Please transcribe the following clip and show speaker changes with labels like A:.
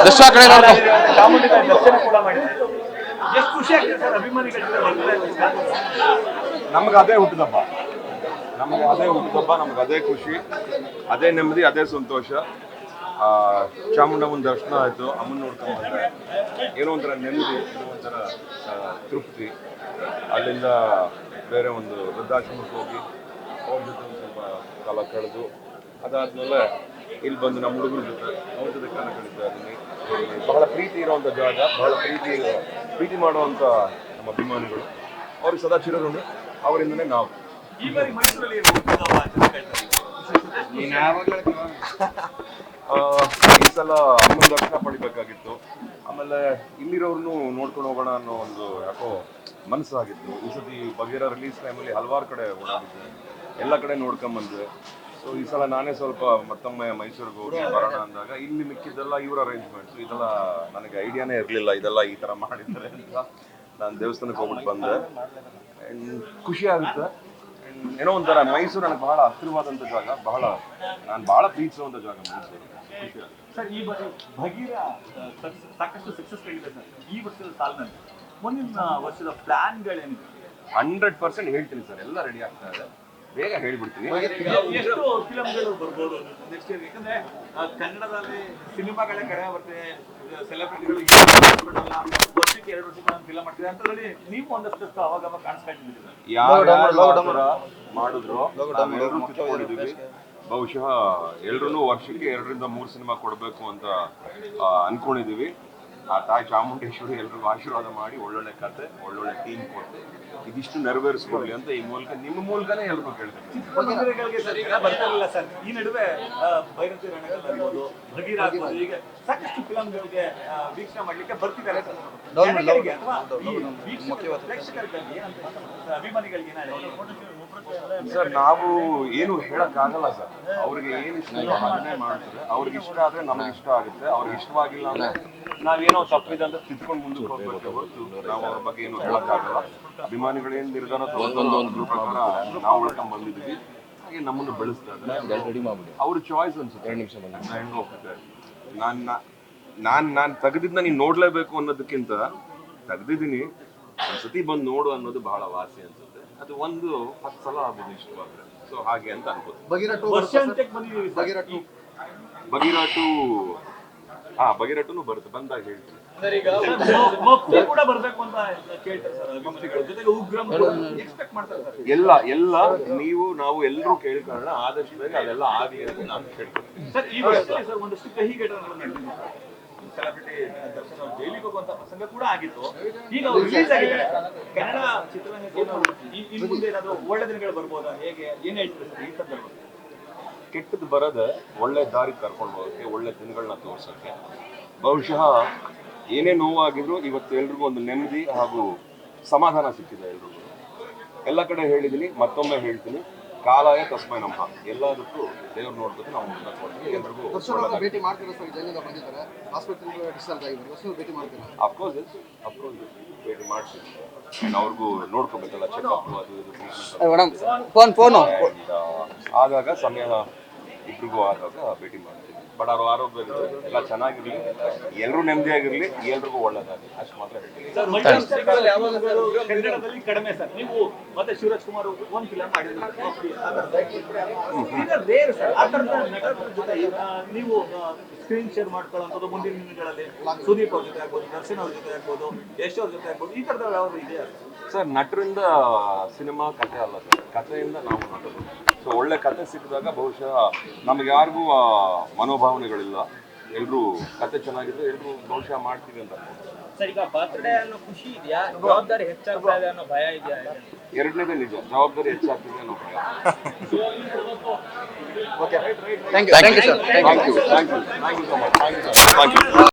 A: ದರ್ಶನ ಕಡೆ ನೋಡ್ಕೊ.
B: ಚಾಮುಂಡಿ ತಾಯಿ ದರ್ಶನ ಕೂಡ ಮಾಡಿದ್ದಾರೆ. ಎಷ್ಟು ಖುಷಿ ಆಗ್ತದೆ ಸರ್ ಅಭಿಮಾನಿಗಳ ಜೊತೆ
C: ನಮ್ಗೆ ಅದೇ ಹುಟ್ಟಿದಬ್ಬ, ನಮ್ಗೆ ಅದೇ ಖುಷಿ, ಅದೇ ನೆಮ್ಮದಿ, ಅದೇ ಸಂತೋಷ. ಚಾಮುಂಡಮ್ಮನ ದರ್ಶನ ಆಯಿತು, ಅಮ್ಮನ ನೋಡ್ಕೊಂಡು ಬಂದರೆ ಏನೋ ಒಂಥರ ನೆಮ್ಮದಿ, ಏನೋ ಒಂಥರ ತೃಪ್ತಿ. ಅಲ್ಲಿಂದ ಬೇರೆ ಒಂದು ವೃದ್ಧಾಶ್ರಮಕ್ಕೆ ಹೋಗಿ ಅವ್ರ ಜೊತೆ ಒಂದು ಸ್ವಲ್ಪ ಕಾಲ ಕಳೆದು ಅದಾದ್ಮೇಲೆ ಇಲ್ಲಿ ಬಂದು ನಮ್ಮ ಹುಡುಗರ ಜೊತೆ ಅವ್ರ ಜೊತೆ ಕಾಲ ಕಳೀತಾ ಇದ್ದೀನಿ. ಬಹಳ ಪ್ರೀತಿ ಇರೋವಂಥ ಜಾಗ, ಬಹಳ ಪ್ರೀತಿ ಮಾಡುವಂಥ ನಮ್ಮ ಅಭಿಮಾನಿಗಳು, ಅವ್ರಿಗೆ ಸದಾ ಚಿರಋಣಿ. ಅವರಿಂದನೇ ನಾವು
B: ಈ ಬಾರಿ ಮೈಸೂರಲ್ಲಿ
C: ಈ ಸಲ ಅಮ್ಮನ ದರ್ಶನ ಪಡಿಬೇಕಾಗಿತ್ತು. ಆಮೇಲೆ ಇಲ್ಲಿರೋರ್ನು ನೋಡ್ಕೊಂಡು ಹೋಗೋಣ ಅನ್ನೋ ಒಂದು ಯಾಕೋ ಮನಸ್ಸಾಗಿತ್ತು. ಈ ಸತಿ ಬಗೀರ ರಿಲೀಸ್ ಟೈಮಲ್ಲಿ ಹಲವಾರು ಕಡೆ ಓಡಾಡಿದ್ದೆ, ಎಲ್ಲ ಕಡೆ ನೋಡ್ಕೊಂಬಂದೆ. ಸೊ ಈ ಸಲ ನಾನೇ ಸ್ವಲ್ಪ ಮತ್ತೊಮ್ಮೆ ಮೈಸೂರಿಗೆ ಹೋಗಿ ಬರೋಣ ಅಂದಾಗ ಇಲ್ಲಿ ಮಿಕ್ಕಿದ್ದೆಲ್ಲ ಇವ್ರ ಅರೇಂಜ್ಮೆಂಟ್ಸ್, ಇದೆಲ್ಲ ನನಗೆ ಐಡಿಯಾನೇ ಇರಲಿಲ್ಲ, ಇದೆಲ್ಲ ಈ ಥರ ಮಾಡಿದ್ದಾರೆ ಅಂತ. ನಾನು ದೇವಸ್ಥಾನಕ್ಕೆ ಹೋಗ್ಬಿಟ್ಟು ಬಂದೆ. ಖುಷಿ ಆಗುತ್ತೆ. ಏನೋ ಒಂಥರ ಮೈಸೂರು ನನಗೆ ಬಹಳ ಹತ್ತಿರವಾದಂಥ ಜಾಗ, ನಾನು ಬಹಳ ಪ್ರೀತಿಸುವಂಥ ಜಾಗ ಮೈಸೂರು. ಖುಷಿ ಆಗುತ್ತೆ
B: ಸರ್. ಈ ಬಾರಿ ಭಗೀರ ಸಾಕಷ್ಟು ಸಕ್ಸಸ್ ಕಂಡಿದೆ ಸರ್. ಈ ವರ್ಷದ ಸಾಲಿನಲ್ಲಿ ಮುಂದಿನ ವರ್ಷದ ಪ್ಲಾನ್ಗಳೇನಿದೆ?
C: 100% ಹೇಳ್ತೀನಿ ಸರ್, ಎಲ್ಲ ರೆಡಿ ಆಗ್ತಾ ಇದೆ, ಬೇಗ ಹೇಳ್ಬಿಡ್ತೀನಿ.
B: ಎಷ್ಟು ಫಿಲಮ್ಗಳು ಬರ್ಬೋದು ನೆಕ್ಸ್ಟ್ ಇಯರ್? ಯಾಕಂದ್ರೆ ಕನ್ನಡದಲ್ಲಿ ಸಿನಿಮಾಗಳೇ ಕಡಿಮೆ ಬರ್ತದೆ, ಸೆಲೆಬ್ರಿಟಿಗಳು ವರ್ಷಕ್ಕೆ 2 ವರ್ಷಕ್ಕೆ ಫಿಲಮ್ ಮಾಡ್ತಿದ್ದಾರೆ ಅಂತದ್ರಲ್ಲಿ ನೀವು ಒಂದಷ್ಟು ಅವಾಗ ಕಾಣಿಸ್ಕೊಂಡಿದ್ದೀರಿ.
C: ಯಾರು ಮಾಡಿದ್ರು ನಾವೆಲ್ಲರೂ ಕಿತ್ಕೊಂಡಿದ್ದೀವಿ. ಬಹುಶಃ ಎಲ್ರೂ ವರ್ಷಕ್ಕೆ 2 ರಿಂದ 3 ಸಿನಿಮಾ ಕೊಡಬೇಕು ಅಂತ ಅನ್ಕೊಂಡಿದೀವಿ. ಆ ತಾಯಿ ಚಾಮುಂಡೇಶ್ವರಿ ಎಲ್ರಿಗೂ ಆಶೀರ್ವಾದ ಮಾಡಿ ಒಳ್ಳೊಳ್ಳೆ ಕತೆ, ಒಳ್ಳೊಳ್ಳೆ ಟೀಮ್ ಕೊಟ್ಟು ಇದಿಷ್ಟು ನೆರವೇರಿಸ್ಕೊಡ್ಲಿ ಅಂತ ಈ ಮೂಲಕ, ನಿಮ್ಮ ಮೂಲಕನೇ ಎಲ್ರಿಗೂ ಕೇಳ್ತೀನಿ.
B: ಬರ್ತಾರಲ್ಲ ಸರ್, ಈ ನಡುವೆ ಭೈರತಿ ರಣಗಾಗಿರ್ಬೋದು, ಭಗೀರ ಆಗ್ಬೋದು, ಈಗ ಸಾಕಷ್ಟು ಫಿಲಂಗಳಿಗೆ ವೀಕ್ಷಣೆ ಮಾಡ್ಲಿಕ್ಕೆ ಬರ್ತಿದ್ದಾರೆ ಸರ್. ಅಭಿಮಾನಿಗಳಿಗೆ
C: ಸರ್ ನಾವು ಏನು ಹೇಳಕ್ ಆಗಲ್ಲ ಸರ್. ಅವ್ರಿಗೆ ಏನು ಇಷ್ಟ ಅದನ್ನೇ ಮಾಡ್ತಾರೆ. ಅವ್ರಿಗೆ ಇಷ್ಟ ಆದ್ರೆ ನಮ್ಗೆ ಇಷ್ಟ ಆಗುತ್ತೆ, ಅವ್ರಿಗೆ ಇಷ್ಟವಾಗಿಲ್ಲ ಅಂದ್ರೆ ನಾವೇನೋ ತಪ್ಪಿದೆ ಅಂತ ತಿದ್ಕೊಂಡು ಮುಂದಕ್ಕೆ ಹೋಗ್ಬೇಕು ಹೊರತು ನಾವು ಅವ್ರ ಬಗ್ಗೆ ಏನು ಹೇಳಕ್ ಆಗಲ್ಲ. ಅಭಿಮಾನಿಗಳು ಏನ್ ನಿರ್ಧಾರ ತಗೊಂಡು ಪ್ರಕಾರ ನಾವು ಉಳ್ಕೊಂಡ್ ಬಂದಿದ್ದೀವಿ, ಹಾಗೆ ನಮ್ಮನ್ನು ಬೆಳೆಸ್ತಾ ಇದ್ದಾರೆ. ಅವ್ರ ಚಾಯ್ಸ್ ಅನ್ಸುತ್ತೆ. 2 ನಿಮಿಷ ಹೆಂಗ್ ಹೋಗ್ತದೆ. ನಾನು ತೆಗೆದಿದ್ನ ನೀನು ನೋಡ್ಲೇಬೇಕು ಅನ್ನೋದಕ್ಕಿಂತ ತೆಗ್ದಿದ್ದೀನಿ, ಒಂದ್ಸತಿ ಬಂದು ನೋಡು ಅನ್ನೋದು ಬಹಳ ವಾಸಿ ಅನ್ಸುತ್ತೆ. ಅದು 10 ಸಲ ಆಗ್ಬೋದು ಇಷ್ಟವಾದ್ರೆ. ಸೊ ಹಾಗೆ ಅಂತ ಅನ್ಬೋದು. ಬಗೀರಟು ಬರುತ್ತೆ, ಬಂದಾಗ ಹೇಳ್ತೀನಿ. ಎಲ್ಲ ನಾವು ಎಲ್ಲರೂ ಕೇಳ್ಕೊಳ್ಳೋಣ, ಆದಷ್ಟು ಬೇಗ ಅದೆಲ್ಲ ಆಗಲಿ ಅಂತ ನಾನು ಕೇಳ್ಕೊಳ್ತೀನಿ.
B: ಒಂದಷ್ಟು ಕಹಿ ಘಟನೆಗಳು ಸೆಲೆಬ್ರಿಟಿ ದರ್ಶನ ಜೈಲಿಗೆ ಹೋಗುವಂತ ಪ್ರಸಂಗ ಕೂಡ ಆಗಿತ್ತು. ಈಗ ರಿಲೀಸ್ ಆಗಿದೆ ಕನ್ನಡ ಚಿತ್ರರಂಗಕ್ಕೆ. ಇನ್ನು ಮುಂದೆ ಏನಾದ್ರು ಒಳ್ಳೆ ದಿನಗಳು ಬರ್ಬೋದಾ? ಹೇಗೆ ಏನ್ ಹೇಳ್ತೀರಿ ಸರ್ ಈ ಸಂದರ್ಭದಲ್ಲಿ?
C: ಕೆಟ್ಟದ್ದು ಬರದೆ ಒಳ್ಳೆ ದಾರಿ ಕರ್ಕೊಂಡು ಹೋಗೋಕ್ಕೆ, ಒಳ್ಳೆ ದಿನಗಳನ್ನ ತೋರ್ಸೋಕ್ಕೆ. ಬಹುಶಃ ಏನೇ ನೋವಾಗಿದ್ರು ಇವತ್ತು ಎಲ್ರಿಗೂ ಒಂದು ನೆಮ್ಮದಿ ಹಾಗೂ ಸಮಾಧಾನ ಸಿಕ್ಕಿದೆ ಎಲ್ರಿಗೂ. ಎಲ್ಲ ಕಡೆ ಹೇಳಿದ್ದೀನಿ, ಮತ್ತೊಮ್ಮೆ ಹೇಳ್ತೀನಿ, ಕಾಲಾಯ ತಸ್ಮೈ ನಮಃ. ಎಲ್ಲದಕ್ಕೂ ದೇವ್ರು ನೋಡ್ಬೇಕು, ನಾವು ಕೊಡ್ತೀವಿ. ಎಲ್ರಿಗೂ ಅಫ್ಕೋರ್ಸ್ ಭೇಟಿ ಮಾಡ್ತೀವಿ. ಅವ್ರಿಗೂ ನೋಡ್ಕೋಬೇಕಲ್ಲ, ಚೆಕಪ್ ಅದು ಇದು ಆಗಾಗ ಸಮಯ ಇಬ್ರಿಗೂ ಆಗಾಗ ಭೇಟಿ ಮಾಡ್ತೀವಿ. ಬಟ್ ಅವ್ರ ಆರೋಗ್ಯ ಎಲ್ಲ ಚೆನ್ನಾಗಿರ್ಲಿ, ಎಲ್ಲರೂ ನೆಮ್ಮದಿಯಾಗಿರ್ಲಿ, ಎಲ್ರಿಗೂ ಒಳ್ಳೇದಾಗಲಿ, ಅಷ್ಟು ಮಾತ್ರ ಹೇಳ್ತೀವಿ.
B: ಕನ್ನಡದಲ್ಲಿ ಕಡಿಮೆ ಸರ್. ನೀವು ಮತ್ತೆ ಶಿವರಾಜ್ ಕುಮಾರ್ ಒಂದು ಫಿಲಂ ಮಾಡಿದ್ರೆ ನೀವು ಸ್ಕ್ರೀನ್ ಶೇರ್ ಮಾಡ್ಕೊಳ್ಳೋದು ಮುಂದಿನ ದಿನಗಳಲ್ಲಿ ಸುದೀಪ್ ಅವ್ರ ಜೊತೆ ಆಗ್ಬೋದು, ದರ್ಶನ್ ಅವ್ರ ಜೊತೆ ಆಗ್ಬೋದು, ಯಶ್ ಅವ್ರ ಜೊತೆ ಆಗ್ಬೋದು, ಈ ತರದ ಯಾವ ಇದೆಯಾ
C: ಸರ್? ನಟರಿಂದ ಸಿನಿಮಾ ಕಥೆ ಅಲ್ಲ ಸರ್, ಕಥೆಯಿಂದ ನಾವು ನಟರು. ಸೊ ಒಳ್ಳೆ ಕತೆ ಸಿಕ್ಕಿದಾಗ ಬಹುಶಃ ನಮ್ಗೆ ಯಾರಿಗೂ ಮನೋಭಾವನೆಗಳಿಲ್ಲ. ಎಲ್ಲರೂ ಕತೆ ಚೆನ್ನಾಗಿದ್ರೆ ಎಲ್ಲರೂ ಬಹುಶಃ ಮಾಡ್ತೀವಿ ಅಂತ.
D: ಸರ್, ಈಗ ಬರ್ತ್ಡೇ ಅನ್ನೋ ಖುಷಿ ಇದೆಯಾ, ಜವಾಬ್ದಾರಿ ಹೆಚ್ಚಾಗ್ತಾ ಇದೆ ಅನ್ನೋ ಭಯ ಇದೆಯಾ?
C: ಎರಡನೇದೇ ನಿಜ, ಜವಾಬ್ದಾರಿ ಹೆಚ್ಚಾಗ್ತಿದೆ ಅನ್ನೋ ಭಯ.
A: Thank you sir.
C: Thank you so much. Thank you.